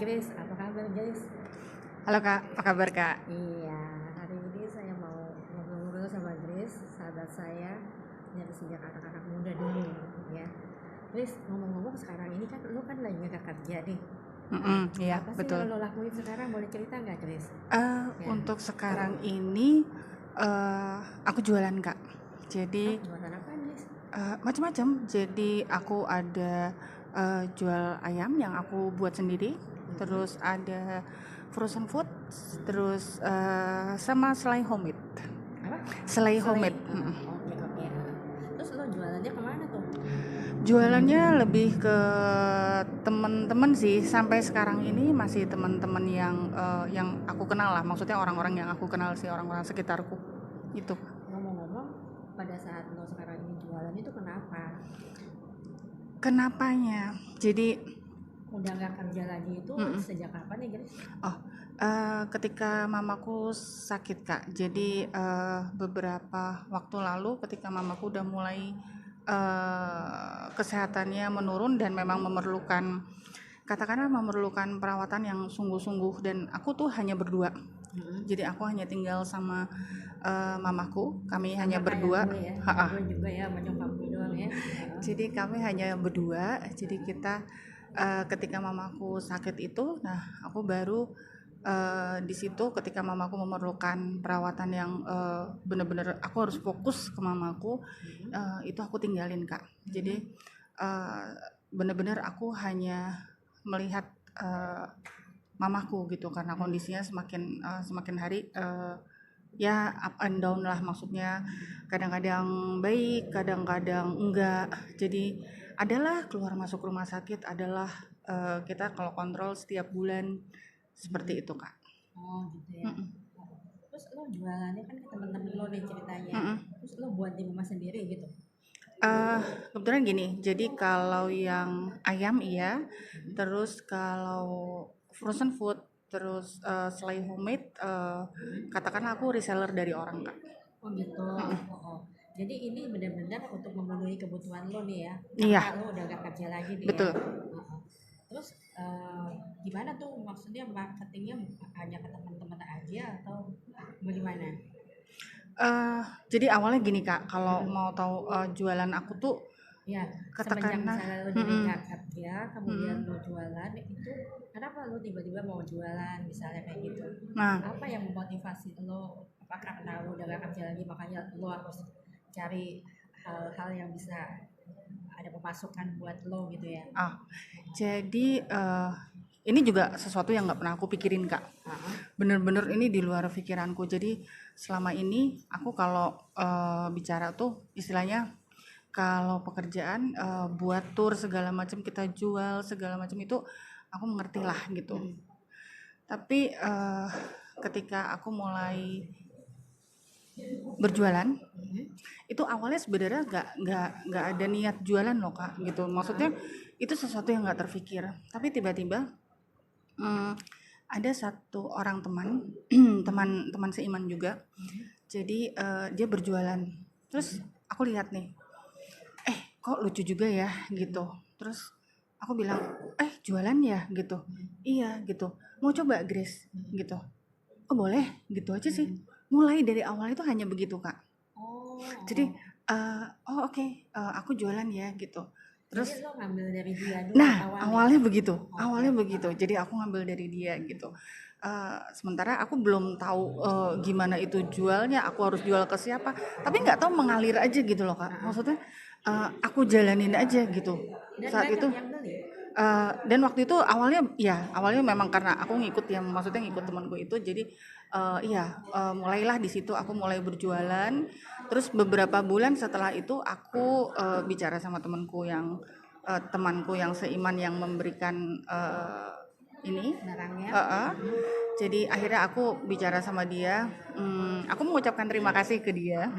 Grace, apa kabar Grace? Halo Kak, apa kabar Kak? Iya, hari ini saya mau ngobrol-ngobrol sama Grace, sahabat saya dari sejak anak-anak muda dulu, ya. Grace, ngomong-ngomong sekarang ini kan lo kan lagi nggak kerja nih. Iya Apa sih betul. yang lo lakuin sekarang? Boleh cerita nggak Grace? Ya. Untuk sekarang ini aku jualan Kak. Jadi Jualan apa Grace? macam-macam. Jadi aku ada jual ayam yang aku buat sendiri, terus ada frozen food, terus sama selai homemade. Apa? Selai homemade. Oke. Terus lo jualannya kemana tuh? Jualannya lebih ke teman-teman sih. Sampai sekarang ini masih teman-teman yang aku kenal lah. Maksudnya orang-orang yang aku kenal sih, orang-orang sekitarku itu. Ngomong-ngomong, pada saat lo sekarang ini jualan itu Kenapanya? Jadi udah nggak kerja lagi itu sejak kapan ya Grace? ketika mamaku sakit Kak. Jadi beberapa waktu lalu ketika mamaku udah mulai kesehatannya menurun dan memang memerlukan perawatan yang sungguh-sungguh, dan aku tuh hanya berdua. Jadi aku hanya tinggal sama mamaku, kami Sama hanya kayak berdua. gue ya, gue juga ya sama nyokap gue doang ya. Jadi kami hanya berdua. Jadi kita ketika mamaku sakit itu, nah aku baru di situ ketika mamaku memerlukan perawatan yang benar-benar aku harus fokus ke mamaku, itu aku tinggalin Kak. Jadi benar-benar aku hanya melihat mamaku gitu, karena kondisinya semakin hari ya up and down lah, maksudnya kadang-kadang baik, kadang-kadang enggak. Jadi adalah keluar masuk rumah sakit, adalah kita kalau kontrol setiap bulan seperti itu Kak. Oh gitu ya. Terus lo jualannya kan ke teman-teman lo nih ceritanya. Terus lo buat di rumah sendiri gitu. Kebetulan gini, jadi kalau yang ayam iya, terus kalau frozen food, terus selai homemade, katakanlah aku reseller dari orang Kak. Oh gitu. Oh. Jadi ini benar-benar untuk memenuhi kebutuhan lo nih ya. Iya. Karena lo udah gak kerja lagi nih Betul. ya. Terus gimana tuh maksudnya marketingnya hanya ke teman-teman aja atau bagaimana? Jadi awalnya gini Kak, kalau mau tahu jualan aku tuh Ya, katakanlah semenjak misalnya lo dari nggak kerja, kemudian lo jualan, itu kenapa lo tiba-tiba mau jualan misalnya kayak gitu? Nah, Apa yang memotivasi lo? Apakah karena lo udah gak kerja lagi makanya lo harus cari hal-hal yang bisa ada pemasukan buat lo gitu ya? jadi ini juga sesuatu yang nggak pernah aku pikirin Kak. Bener-bener ini di luar pikiranku. Jadi selama ini aku kalau bicara tuh istilahnya, kalau pekerjaan buat tour segala macam, kita jual segala macam, itu aku mengerti lah gitu. Tapi ketika aku mulai berjualan, itu awalnya sebenarnya nggak ada niat jualan loh Kak gitu. Maksudnya itu sesuatu yang nggak terpikir. Tapi tiba-tiba ada satu orang teman seiman juga. Jadi dia berjualan. Terus aku lihat nih, kok lucu juga ya gitu. Terus aku bilang, jualan ya gitu. Iya gitu. Mau coba Grace gitu. Oh boleh, gitu aja sih. Mulai dari awal itu hanya begitu Kak. Jadi oke, aku jualan ya gitu. Terus Jadi lo ngambil dari dia dulu awalnya begitu. Jadi aku ngambil dari dia gitu. Sementara aku belum tahu gimana itu jualnya, aku harus jual ke siapa. Tapi nggak tahu mengalir aja gitu loh Kak. Maksudnya aku jalanin aja gitu. Dan Saat banyak itu yang beli. dan waktu itu awalnya memang karena aku ngikut temanku itu. Jadi mulailah di situ aku mulai berjualan. Terus beberapa bulan setelah itu aku bicara sama temanku yang seiman yang memberikan ini barangnya. jadi akhirnya aku bicara sama dia, aku mengucapkan terima kasih ke dia,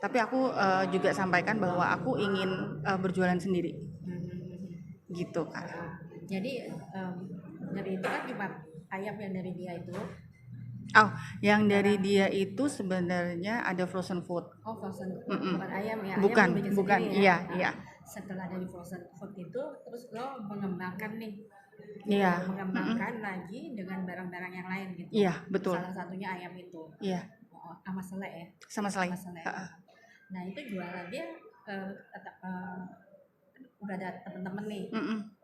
tapi aku juga sampaikan bahwa aku ingin berjualan sendiri gitu Kak. Jadi dari itu kan cuma ayam yang dari dia itu. Yang dari dia itu sebenarnya ada frozen food. Oh frozen food, bukan ayam ya? Bukan, ayam bukan. Sendiri, ya? Iya. Setelah dari frozen food itu, terus lo mengembangkan nih Iya. Mengembangkan lagi dengan barang-barang yang lain gitu. Iya, betul. Salah satunya ayam itu. Iya. Sama selai ya. Sama selai. Nah itu jualannya udah ada temen-temen nih.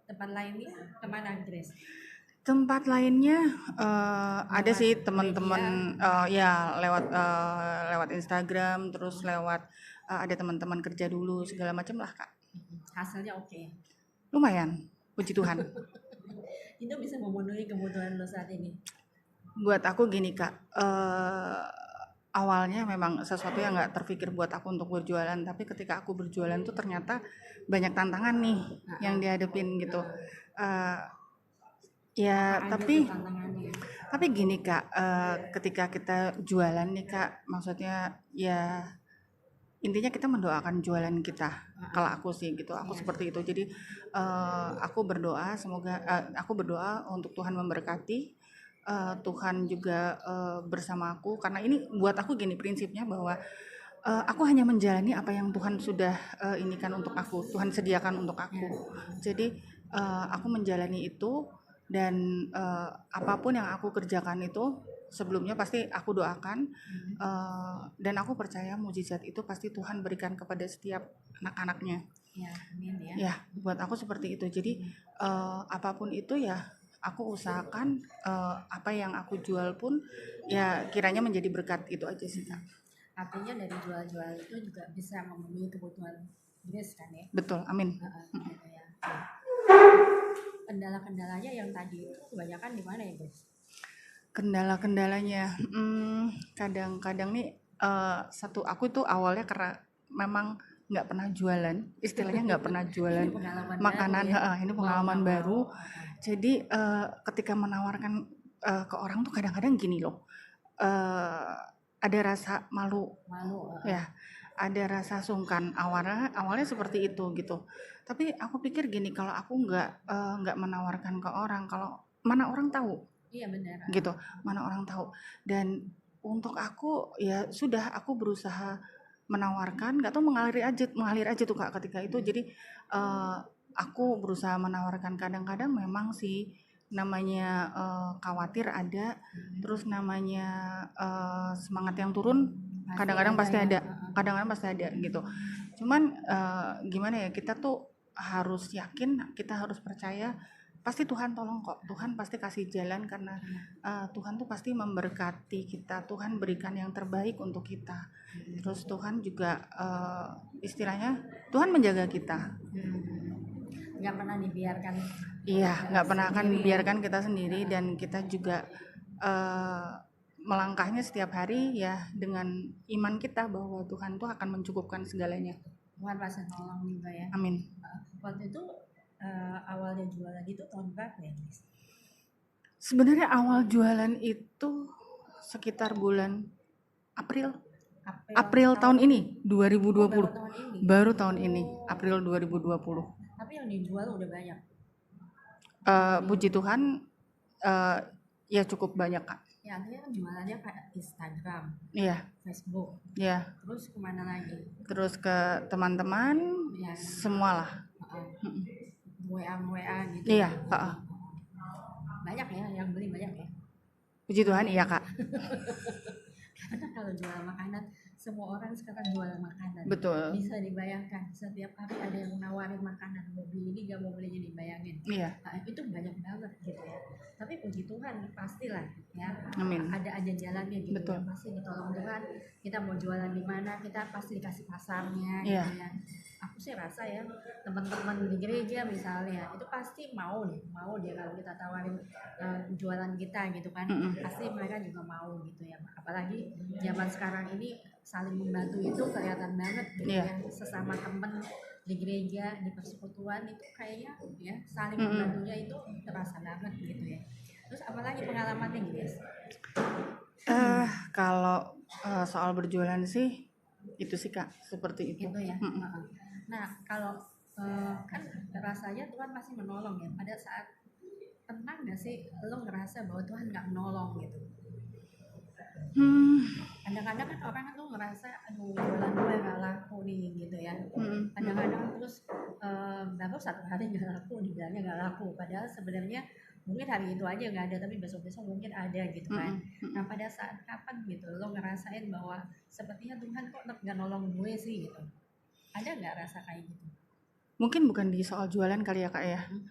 Tempat lainnya kemana, Grace? Tempat lainnya ada sih teman-teman ya lewat Instagram, terus lewat ada teman-teman kerja dulu segala macam lah Kak. Hasilnya oke? Lumayan, puji Tuhan. Itu bisa memenuhi kebutuhan lo saat ini? Buat aku gini Kak, awalnya memang sesuatu yang nggak terpikir buat aku untuk berjualan, tapi ketika aku berjualan tuh ternyata banyak tantangan nih yang dihadapin gitu. Ya tapi gini Kak, ketika kita jualan nih Kak, maksudnya ya intinya kita mendoakan jualan kita. Kalau aku sih gitu, aku seperti itu. Jadi aku berdoa untuk Tuhan memberkati, Tuhan juga bersama aku, karena ini buat aku gini prinsipnya bahwa aku hanya menjalani apa yang Tuhan sudah inikan untuk aku, Tuhan sediakan untuk aku. Jadi aku menjalani itu, dan apapun yang aku kerjakan itu sebelumnya pasti aku doakan, dan aku percaya mujizat itu pasti Tuhan berikan kepada setiap anak-anaknya. Ya, amin ya. Ya, buat aku seperti itu. Jadi apapun itu ya aku usahakan apa yang aku jual pun ya kiranya menjadi berkat, itu aja sih Kak. Artinya dari jual-jual itu juga bisa memenuhi kebutuhan Grace kan ya? Betul, amin. Gitu ya. Kendala-kendalanya yang tadi itu kebanyakan di mana ya Grace? Kendala-kendalanya kadang-kadang nih aku tuh awalnya karena memang nggak pernah jualan, istilahnya nggak pernah jualan makanan ya? Ini pengalaman baru. Jadi ketika menawarkan ke orang tuh kadang-kadang gini loh, ada rasa malu ya, ada rasa sungkan awalnya seperti itu gitu. Tapi aku pikir gini, kalau aku nggak menawarkan ke orang, kalau mana orang tahu. Iya benar. Gitu, mana orang tahu. Dan untuk aku ya sudah, aku berusaha menawarkan, nggak tahu mengalir aja tuh Kak ketika itu. Jadi aku berusaha menawarkan, kadang-kadang memang sih namanya khawatir ada, terus namanya semangat yang turun kadang-kadang pasti ada, gitu. Cuman gimana ya, kita tuh harus yakin, kita harus percaya pasti Tuhan tolong kok, Tuhan pasti kasih jalan, karena Tuhan tuh pasti memberkati kita, Tuhan berikan yang terbaik untuk kita. Terus Tuhan juga istilahnya Tuhan menjaga kita. Nggak pernah dibiarkan. Iya, nggak pernah akan dibiarkan kita sendiri, dan kita juga melangkahnya setiap hari ya dengan iman kita bahwa Tuhan tuh akan mencukupkan segalanya. Tuhan pasti tolong juga ya. Amin. Waktu itu awalnya jualan itu tahun berapa ya Grace? Sebenarnya awal jualan itu sekitar bulan April tahun ini 2020. Baru tahun ini April 2020. Tapi yang dijual udah banyak. Puji Tuhan ya cukup banyak Kak. Ya artinya jualannya kayak Instagram, Facebook. Iya. Terus kemana lagi? Terus ke teman-teman, semualah. WA gitu. Iya, Banyak ya yang beli, banyak ya. Puji Tuhan, iya Kak. Karena kalau jual makanan, semua orang sekarang jual makanan. Betul. Bisa dibayangkan setiap hari ada yang menawarin makanan, mau beli ini gak mau belinya, dibayangin. Iya. Nah, itu banyak banget gitu ya. Tapi puji Tuhan pastilah ya. Amin. Ada aja jalannya gitu. Betul. Ya. Pasti ditolong Tuhan. Kita mau jualan di mana, kita pasti dikasih pasarnya. Iya. Gitu ya. Aku sih rasa ya teman-teman di gereja misalnya itu pasti mau dia kalau kita tawarin jualan kita gitu kan. Pasti mereka juga mau gitu ya. Apalagi zaman sekarang ini saling membantu itu kelihatan banget gitu ya. Sesama teman di gereja, di persekutuan itu kayaknya ya saling membantunya itu terasa banget gitu ya. Terus apalagi pengalamannya guys? Kalau soal berjualan sih itu sih Kak, seperti itu. Gitu ya. Nah kalau kan rasanya Tuhan masih menolong ya. Pada saat pernah nggak sih lo ngerasa bahwa Tuhan nggak menolong gitu? Kadang-kadang kan orang tuh ngerasa aduh jualan gue nggak laku laku nih gitu ya. Mm-mm. Kadang-kadang terus baru satu hari nggak laku, dibilangnya nggak laku, padahal sebenarnya mungkin hari itu aja nggak ada, tapi besok-besok mungkin ada gitu kan. Mm-mm. Nah pada saat kapan gitu lo ngerasain bahwa sepertinya Tuhan kok nggak nolong gue sih gitu, ada nggak rasa kayak gitu? Mungkin bukan di soal jualan kali ya Kak ya. Oh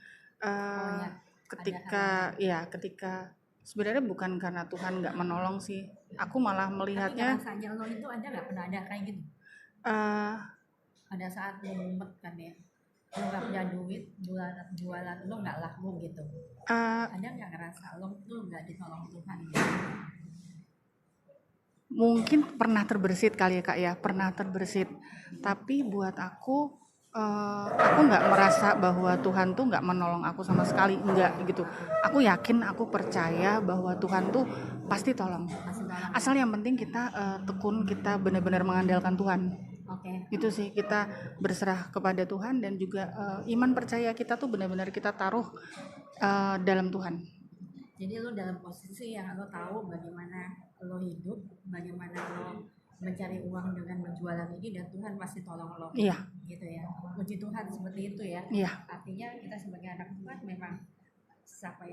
Eh, ya, ketika ketika sebenarnya bukan karena Tuhan nggak menolong sih, aku malah tapi melihatnya ngerasanya lo itu ada nggak pernah ada kayak gitu? eh, Pada saat lo mumet kan ya, lo nggak punya duit, jualan lo nggak laku gitu, eh, ada nggak ngerasa lo tuh nggak ditolong Tuhan gitu? mungkin pernah terbersit kali ya Kak ya, pernah terbersit. Tapi buat aku nggak merasa bahwa Tuhan tuh nggak menolong aku sama sekali, enggak gitu. Aku yakin, aku percaya bahwa Tuhan tuh pasti tolong. Masih tolong? Asal yang penting kita tekun, kita benar-benar mengandalkan Tuhan. Oke. Itu sih, kita berserah kepada Tuhan dan juga iman percaya kita tuh benar-benar kita taruh dalam Tuhan. Jadi lo dalam posisi yang lo tahu bagaimana lo hidup, bagaimana lo mencari uang dengan berjualan ini, dan Tuhan pasti tolong lo. Iya. Gitu ya. Puji Tuhan seperti itu ya. Iya. Artinya kita sebagai anak Tuhan memang siapa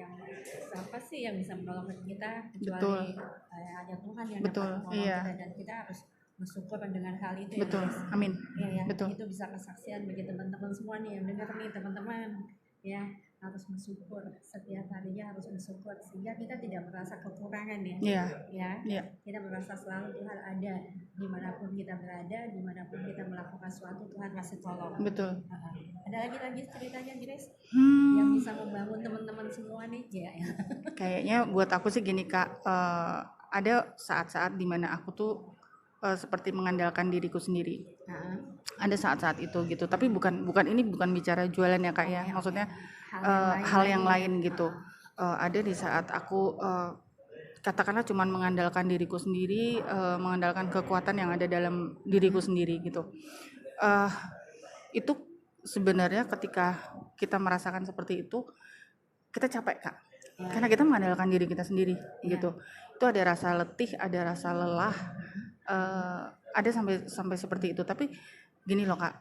sih yang bisa menolong kita kecuali hanya Tuhan yang dapat menolong kita, dan kita harus bersyukur dengan hal itu. Betul. Ya, Amin. Ya. Betul. Itu bisa kesaksian bagi teman-teman semua nih yang dengar nih, teman-teman ya, harus bersyukur setiap harinya, harus bersyukur sehingga kita tidak merasa kekurangan ya. Iya. Kita merasa selalu Tuhan ada dimanapun kita berada, dimanapun kita melakukan sesuatu, Tuhan pasti tolong. Betul. Ada lagi ceritanya Grace yang bisa membangun teman-teman semua nih ya. Kayaknya buat aku sih gini Kak, ada saat-saat dimana aku tuh seperti mengandalkan diriku sendiri. Ada saat-saat itu gitu, tapi bukan bicara jualan ya Kak ya, maksudnya hal yang lain gitu. Ada di saat aku katakanlah cuman mengandalkan diriku sendiri, mengandalkan kekuatan yang ada dalam diriku sendiri gitu. Itu sebenarnya ketika kita merasakan seperti itu, kita capek Kak, karena kita mengandalkan diri kita sendiri gitu. Itu ada rasa letih, ada rasa lelah, ada sampai seperti itu. Tapi gini loh Kak,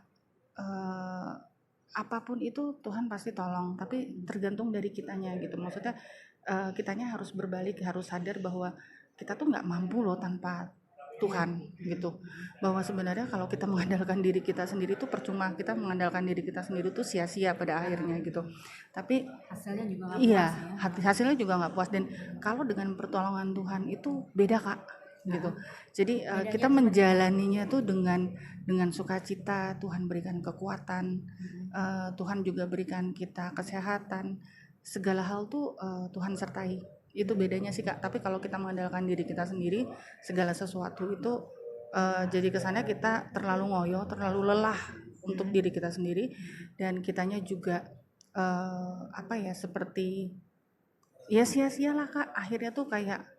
apapun itu Tuhan pasti tolong, tapi tergantung dari kitanya gitu. Maksudnya kitanya harus berbalik, harus sadar bahwa kita tuh nggak mampu loh tanpa Tuhan gitu. Bahwa sebenarnya kalau kita mengandalkan diri kita sendiri itu percuma, kita mengandalkan diri kita sendiri tuh sia-sia pada akhirnya gitu. Tapi hasilnya juga nggak puas ya. Hasilnya juga nggak puas. Dan kalau dengan pertolongan Tuhan itu beda Kak gitu. Jadi kita menjalaninya tuh dengan sukacita. Tuhan berikan kekuatan, Tuhan juga berikan kita kesehatan, segala hal tuh Tuhan sertai. Itu bedanya sih Kak. Tapi kalau kita mengandalkan diri kita sendiri, segala sesuatu itu jadi kesannya kita terlalu ngoyo, terlalu lelah untuk diri kita sendiri, dan kitanya juga seperti ya sia-sialah Kak. Akhirnya tuh kayak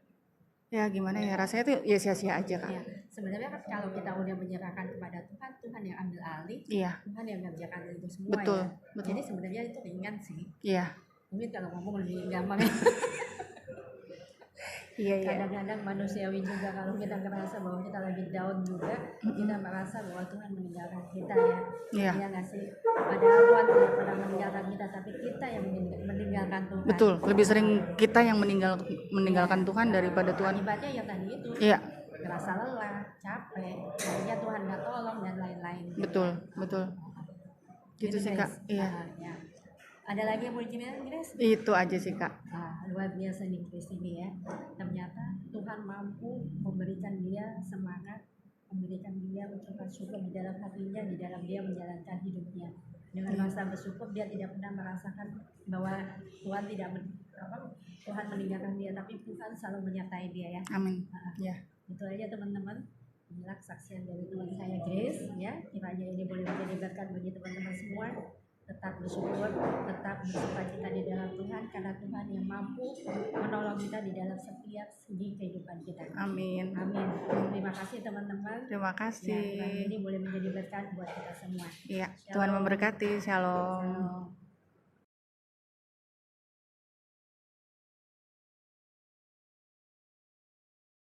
ya gimana ya, rasanya tuh ya sia-sia aja Kak. Sebenarnya kan kalau kita udah menyerahkan kepada Tuhan, Tuhan yang ambil alih, Tuhan yang mengerjakan itu semua. Betul. Jadi sebenarnya itu ringan sih. Mungkin kalau ngomong lebih gampang. Kadang-kadang manusiawi juga, kalau kita merasa bahwa kita lagi down juga, kita merasa bahwa Tuhan meninggalkan kita ya. Dia nggak sih, padahal Tuhan tidak pernah meninggalkan kita, tapi kita yang meninggalkan Tuhan. Betul, lebih sering kita yang meninggalkan Tuhan daripada Tuhan. Akibatnya ya tadi itu, merasa lelah, capek, akhirnya Tuhan nggak tolong dan lain-lain. Betul. Gitu sih Kak. Ada lagi yang mau diceritakan Grace? Itu aja sih Kak. Luar biasa nih Grace ini ya. Ternyata Tuhan mampu memberikan dia semangat, memberikan dia ucapan syukur di dalam hatinya, di dalam dia menjalankan hidupnya. Dengan rasa bersyukur, dia tidak pernah merasakan bahwa Tuhan meninggalkan dia, tapi Tuhan selalu menyertai dia ya. Amin. Itu aja teman-teman. Inilah kesaksian dari teman saya Grace ya. Kiranya ini boleh menjadi berkat bagi teman-teman semua. Tetap bersyukur, tetap bersukacita di dalam Tuhan, karena Tuhan yang mampu menolong kita di dalam setiap segi kehidupan kita. Amin. Terima kasih teman-teman. Terima kasih. Ini boleh menjadi berkat buat kita semua. Tuhan memberkati. Shalom.